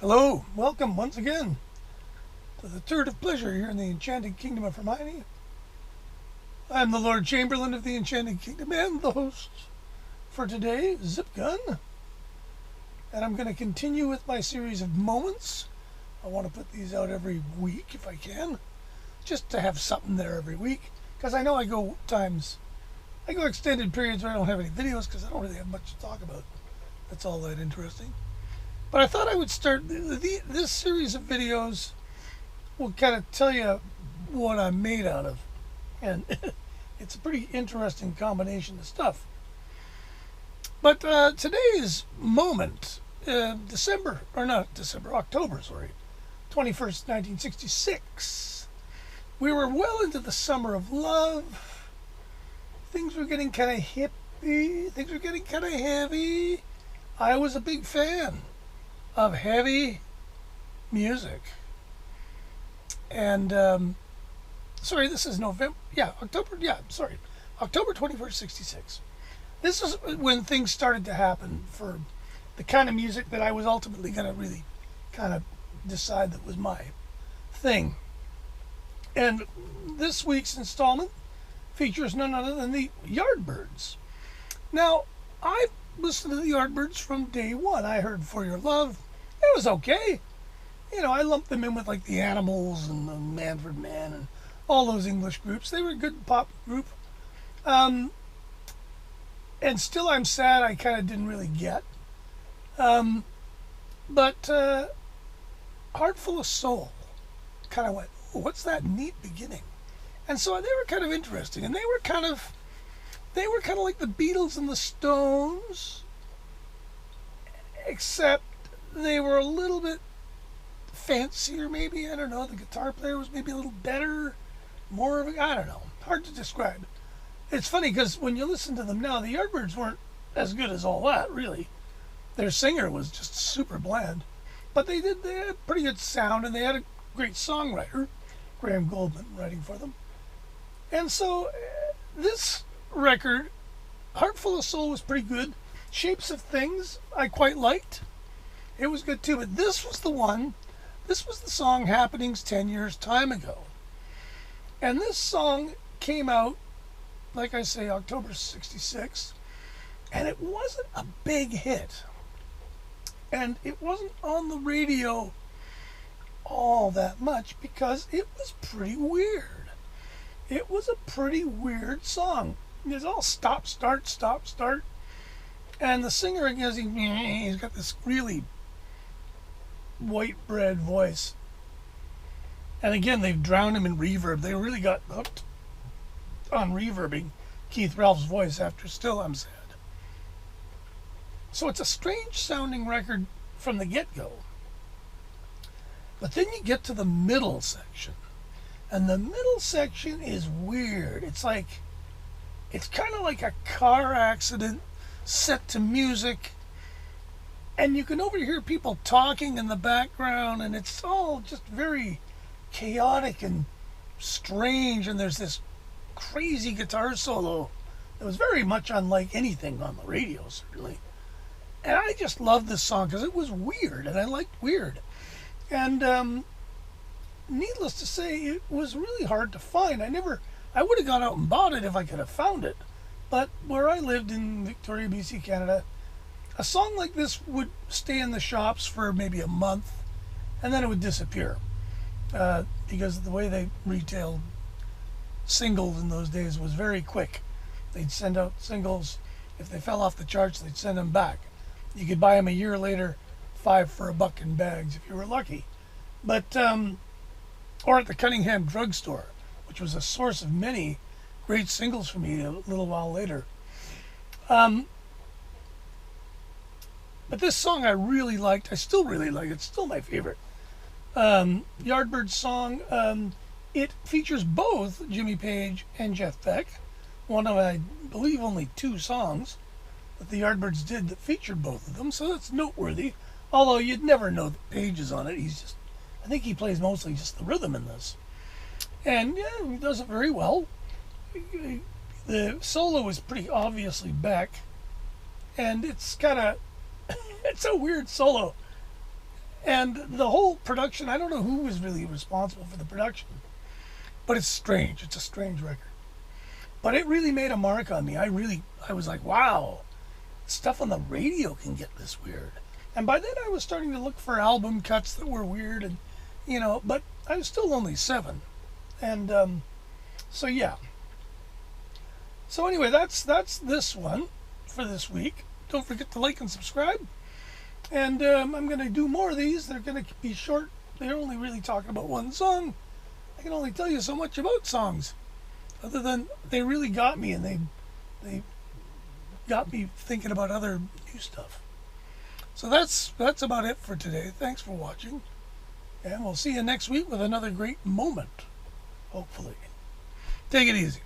Hello, welcome once again to the Third of Pleasure here in the Enchanted Kingdom of Hermione. I'm the Lord Chamberlain of the Enchanted Kingdom and the host for today, Zip Gun. And I'm going to continue with my series of moments. I want to put these out every week if I can, just to have something there every week. Because I know I go extended periods where I don't have any videos because I don't really have much to talk about. That's all that interesting. But I thought I would start this series of videos will kind of tell you what I'm made out of. And it's a pretty interesting combination of stuff. But today's moment, October, 21st, 1966. We were well into the summer of love. Things were getting kind of hippie. Things were getting kind of heavy. I was a big fan of heavy music. And, this is November, October 21st, 66. This is when things started to happen for the kind of music that I was ultimately going to really kind of decide that was my thing. And this week's installment features none other than the Yardbirds. Now, I've listened to the Yardbirds from day one. I heard For Your Love. It was okay. You know, I lumped them in with like the Animals and the Manfred Mann and all those English groups. They were a good pop group. And Still I'm Sad I kind of didn't really get. But Heart Full of Soul kind of went, oh, what's that neat beginning? And so they were kind of interesting. And they were kind of like the Beatles and the Stones, except they were a little bit fancier, maybe. I don't know. The guitar player was maybe a little better, more of a, I don't know. Hard to describe. It's funny because when you listen to them now, the Yardbirds weren't as good as all that, really. Their singer was just super bland. But they had a pretty good sound, and they had a great songwriter, Graham Goldman, writing for them. And so this record, Heart Full of Soul, was pretty good. Shapes of Things I quite liked. It was good too, but this was the song Happenings 10 years time ago. And this song came out, like I say, October 66, and it wasn't a big hit. And it wasn't on the radio all that much because it was pretty weird. It was a pretty weird song. It's all stop, start, stop, start. And the singer, I guess, he's got this really white bread voice. And again, they've drowned him in reverb. They really got hooked on reverbing Keith Ralph's voice after Still I'm Sad. So it's a strange sounding record from the get-go. But then you get to the middle section. And the middle section is weird. It's kind of like a car accident set to music. And you can overhear people talking in the background, and it's all just very chaotic and strange. And there's this crazy guitar solo that was very much unlike anything on the radio, certainly. And I just loved this song because it was weird, and I liked weird. And needless to say, it was really hard to find. I would have gone out and bought it if I could have found it. But where I lived in Victoria, BC, Canada, a song like this would stay in the shops for maybe a month, and then it would disappear. Because the way they retailed singles in those days was very quick. They'd send out singles. If they fell off the charts, they'd send them back. You could buy them a year later, $5 for $1 in bags if you were lucky. But, or at the Cunningham drugstore, which was a source of many great singles for me a little while later. But this song I really liked. I still really like it. It's still my favorite. Yardbirds song. It features both Jimmy Page and Jeff Beck. One of, I believe, only 2 songs that the Yardbirds did that featured both of them. So that's noteworthy. Although you'd never know that Page is on it. I think he plays mostly just the rhythm in this. And yeah, he does it very well. The solo is pretty obviously Beck. And it's kind of, it's a weird solo. And the whole production, I don't know who was really responsible for the production, but it's strange. It's a strange record. But it really made a mark on me. I was like, wow, stuff on the radio can get this weird. And by then I was starting to look for album cuts that were weird, and but I was still only 7. And so yeah. So anyway, that's this one for this week. Don't forget to like and subscribe. And I'm going to do more of these. They're going to be short. They're only really talking about one song. I can only tell you so much about songs, other than they really got me, and they got me thinking about other new stuff. So that's about it for today. Thanks for watching, and we'll see you next week with another great moment, hopefully. Take it easy.